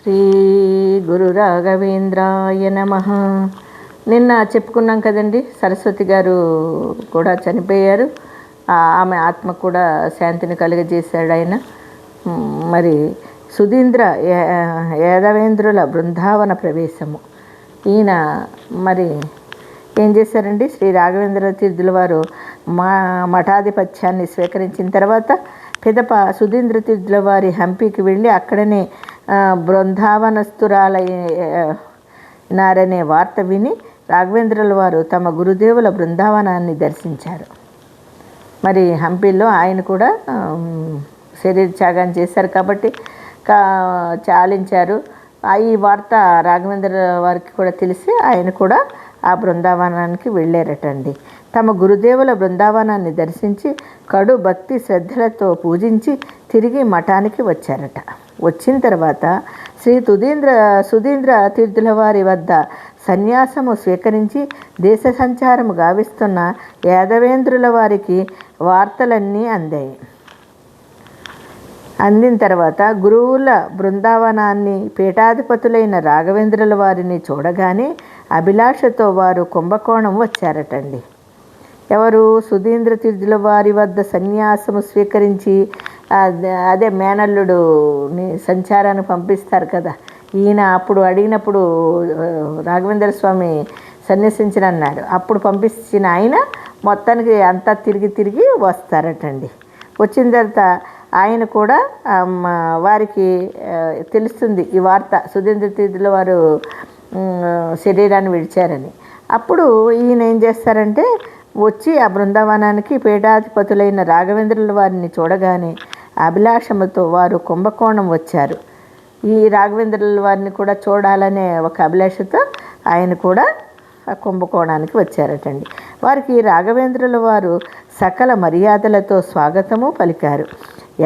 శ్రీ గురు రాఘవేంద్రాయ నమ. నిన్న చెప్పుకున్నాం కదండి, సరస్వతి గారు కూడా చనిపోయారు. ఆమె ఆత్మ కూడా శాంతిని కలుగజేశాడు ఆయన. మరి సుధీంద్ర యాదవేంద్రుల బృందావన ప్రవేశము. ఈయన మరి ఏం చేశారండి, శ్రీ రాఘవేంద్ర తీర్థుల వారు మఠాధిపత్యాన్ని స్వీకరించిన తర్వాత పిదప సుధీంద్ర తీర్థుల వారి హంపీకి వెళ్ళి అక్కడనే బృందావనస్తురాలైనారనే వార్త విని రాఘవేంద్రుల వారు తమ గురుదేవుల బృందావనాన్ని దర్శించారు. మరి హంపీలో ఆయన కూడా శరీర త్యాగం చేశారు కాబట్టి చాలించారు. ఈ వార్త రాఘవేంద్ర వారికి కూడా తెలిసి ఆయన కూడా ఆ బృందావనానికి వెళ్ళారటండి. తమ గురుదేవుల బృందావనాన్ని దర్శించి కడు భక్తి శ్రద్ధలతో పూజించి తిరిగి మఠానికి వచ్చారట. వచ్చిన తర్వాత శ్రీ సుధీంద్ర తీర్థుల వారి వద్ద సన్యాసము స్వీకరించి దేశ సంచారము గావిస్తున్న యాదవేంద్రుల వారికి వార్తలన్నీ అందాయి. అందిన తర్వాత గురువుల బృందావనాన్ని పీఠాధిపతులైన రాఘవేంద్రుల వారిని చూడగానే అభిలాషతో వారు కుంభకోణం వచ్చారటండి. ఎవరు? సుధీంద్ర తీర్థుల వారి వద్ద సన్యాసము స్వీకరించి అదే మేనల్లుడుని సంచారాన్ని పంపిస్తారు కదా. ఈయన అప్పుడు అడిగినప్పుడు రాఘవేంద్ర స్వామి సన్యసించిన అన్నాడు. అప్పుడు పంపించిన ఆయన మొత్తానికి అంతా తిరిగి వస్తారటండి. వచ్చిన తర్వాత ఆయన కూడా వారికి తెలుస్తుంది ఈ వార్త, సుధీంద్ర తీర్థుల వారు శరీరాన్ని విడిచారని. అప్పుడు ఈయన ఏం చేస్తారంటే వచ్చి ఆ బృందావనానికి పీఠాధిపతులైన రాఘవేంద్రుల వారిని చూడగానే అభిలాషముతో వారు కుంభకోణం వచ్చారు. ఈ రాఘవేంద్రుల వారిని కూడా చూడాలనే ఒక అభిలాషతో ఆయన కూడా ఆ కుంభకోణానికి వచ్చారటండి. వారికి రాఘవేంద్రుల వారు సకల మర్యాదలతో స్వాగతము పలికారు.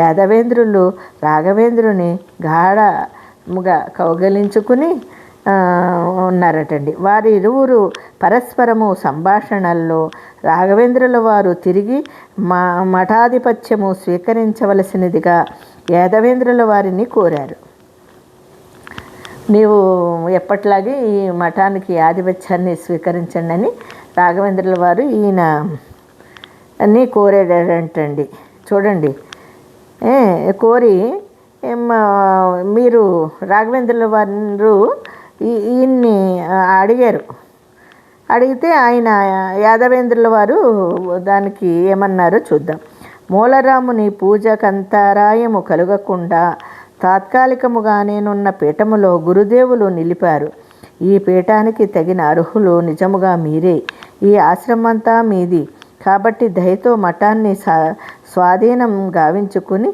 యాదవేంద్రులు రాఘవేంద్రుని గాఢముగా కౌగలించుకుని ఉన్నారటండి. వారి ఇరువురు పరస్పరము సంభాషణల్లో రాఘవేంద్రుల వారు తిరిగి మఠాధిపత్యము స్వీకరించవలసినదిగా యాదవేంద్రుల వారిని కోరారు. నీవు ఎప్పట్లాగే ఈ మఠానికి ఆధిపత్యాన్ని స్వీకరించండి అని రాఘవేంద్రుల వారు ఈయన అన్నీ కోరాడంటండి. చూడండి, కోరి మీరు రాఘవేంద్రుల వారు ఈయన్ని అడిగారు. అడిగితే ఆయన యాదవేంద్రుల వారు దానికి ఏమన్నారో చూద్దాం. మూలరాముని పూజకంతరాయము కలుగకుండా తాత్కాలికముగానేనున్న పీఠములో గురుదేవులు నిలిపారు. ఈ పీఠానికి తగిన అర్హులు నిజముగా మీరే. ఈ ఆశ్రమంతా మీది కాబట్టి దయతో మఠాన్ని స్వాధీనం గావించుకుని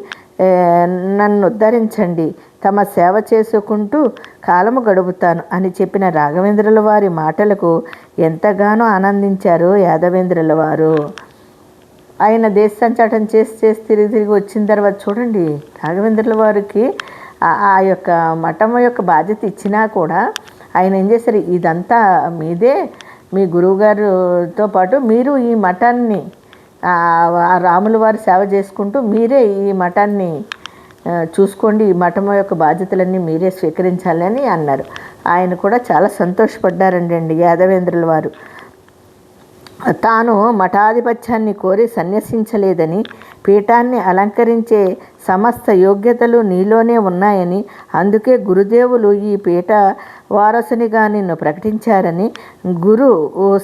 నన్ను ఉద్ధరించండి. తమ సేవ చేసుకుంటూ కాలము గడుపుతాను అని చెప్పిన రాఘవేంద్రుల వారి మాటలకు ఎంతగానో ఆనందించారు యాదవేంద్రుల వారు. ఆయన దేశ సంచాటం చేసి తిరిగి వచ్చిన తర్వాత చూడండి, రాఘవేంద్రుల వారికి ఆ యొక్క మఠం యొక్క బాధ్యత ఇచ్చినా కూడా ఆయన ఏం చేశారు, ఇదంతా మీదే, మీ గురువుగారితో పాటు మీరు ఈ మఠాన్ని రాముల వారి సేవ చేసుకుంటూ మీరే ఈ మఠాన్ని చూసుకోండి, ఈ మఠం యొక్క బాధ్యతలన్నీ మీరే స్వీకరించాలని అన్నారు. ఆయన కూడా చాలా సంతోషపడ్డారండి యాదవేంద్రుల వారు. తాను మఠాధిపత్యాన్ని కోరి సన్యసించలేదని, పీఠాన్ని అలంకరించే సమస్త యోగ్యతలు నీలోనే ఉన్నాయని, అందుకే గురుదేవులు ఈ పీఠ వారసునిగా నిన్ను ప్రకటించారని, గురు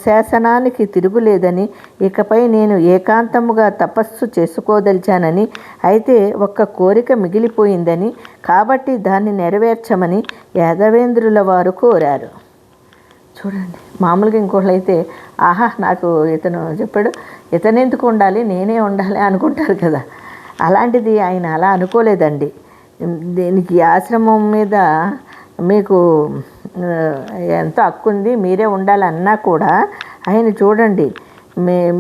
శాసనానికి తిరుగులేదని, ఇకపై నేను ఏకాంతముగా తపస్సు చేసుకోదలిచానని, అయితే ఒక్క కోరిక మిగిలిపోయిందని, కాబట్టి దాన్ని నెరవేర్చమని యాదవేంద్రుల వారు కోరారు. చూడండి, మామూలుగా ఇంకోళ్ళు అయితే ఆహా నాకు ఇతను చెప్పాడు, ఇతను ఎందుకు ఉండాలి, నేనే ఉండాలి అనుకుంటారు కదా. అలాంటిది ఆయన అలా అనుకోలేదండి. దీనికి ఆశ్రమం మీద మీకు ఎంతో హక్కు ఉంది, మీరే ఉండాలన్నా కూడా ఆయన చూడండి,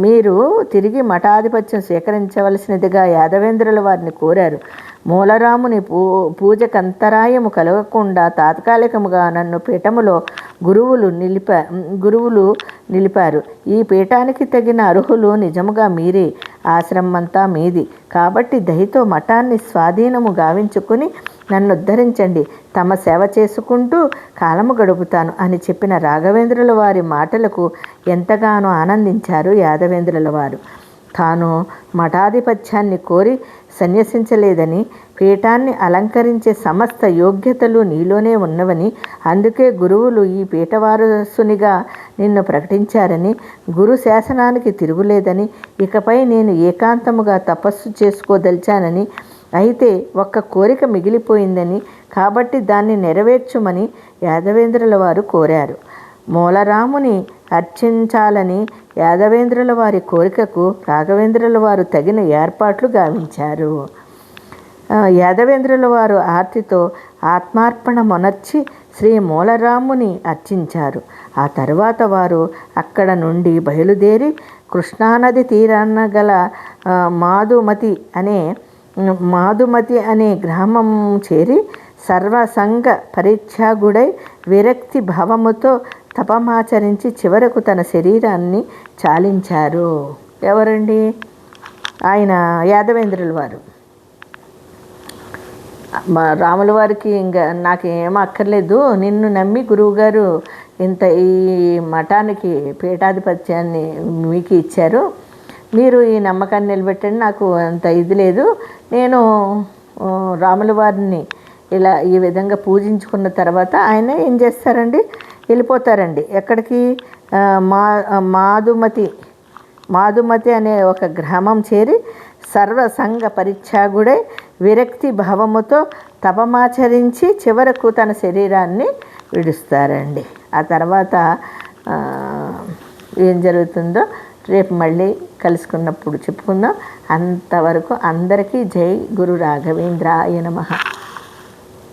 మీరు తిరిగి మఠాధిపత్యం స్వీకరించవలసినదిగా యాదవేంద్రుల వారిని కోరారు. మూలరాముని పూజకంతరాయము కలగకుండా తాత్కాలికముగా నన్ను పీఠములో గురువులు నిలిపారు. ఈ పీఠానికి తగిన అర్హులు నిజముగా మీరే. ఆశ్రమమంతా మీది కాబట్టి దయతో మఠాన్ని స్వాధీనము గావించుకుని నన్ను ఉద్ధరించండి, తమ సేవ చేసుకుంటూ కాలము గడుపుతాను అని చెప్పిన రాఘవేంద్రుల వారి మాటలకు ఎంతగానో ఆనందించారు యాదవేంద్రుల వారు. తాను మఠాధిపత్యాన్ని కోరి సన్యసించలేదని, పీఠాన్ని అలంకరించే సమస్త యోగ్యతలు నీలోనే ఉన్నవని, అందుకే గురువులు ఈ పీఠవారసునిగా నిన్ను ప్రకటించారని, గురు శాసనానికి తిరుగులేదని, ఇకపై నేను ఏకాంతముగా తపస్సు చేసుకోదలిచానని, అయితే ఒక్క కోరిక మిగిలిపోయిందని, కాబట్టి దాన్ని నెరవేర్చుమని యాదవేంద్రుల వారు కోరారు. మూలరాముని అర్చించాలని యాదవేంద్రుల వారి కోరికకు రాఘవేంద్రుల వారు తగిన ఏర్పాట్లు గావించారు. యాదవేంద్రుల వారు ఆర్తితో ఆత్మార్పణ మొనర్చి శ్రీ మూలరాముని అర్చించారు. ఆ తరువాత వారు అక్కడ నుండి బయలుదేరి కృష్ణానది తీరాన గల మాధుమతి అనే గ్రామం చేరి సర్వసంగ పరిత్యాగుడై విరక్తి భావముతో తపమాచరించి చివరకు తన శరీరాన్ని చాలించారు. ఎవరండి? ఆయన యాదవేంద్రుల వారు. రాముల వారికి ఇంకా నాకేం అక్కర్లేదు, నిన్ను నమ్మి గురువుగారు ఇంత ఈ మఠానికి పీఠాధిపత్యాన్ని మీకు ఇచ్చారు, మీరు ఈ నమ్మకాన్ని నిలబెట్టండి, నాకు అంత ఇది లేదు, నేను రాముల వారిని ఇలా ఈ విధంగా పూజించుకున్న తర్వాత ఆయన ఏం చేస్తారండి, వెళ్ళిపోతారండి. ఎక్కడికి? మాధుమతి అనే ఒక గ్రామం చేరి సర్వసంగ పరిత్యాగుడై విరక్తి భావముతో తపమాచరించి చివరకు తన శరీరాన్ని విడుస్తారండి. ఆ తర్వాత ఏం జరుగుతుందో రేపు మళ్ళీ కలుసుకున్నప్పుడు చెప్పుకుందాం. అంతవరకు అందరికీ జై గురు రాఘవేంద్రాయ నమః.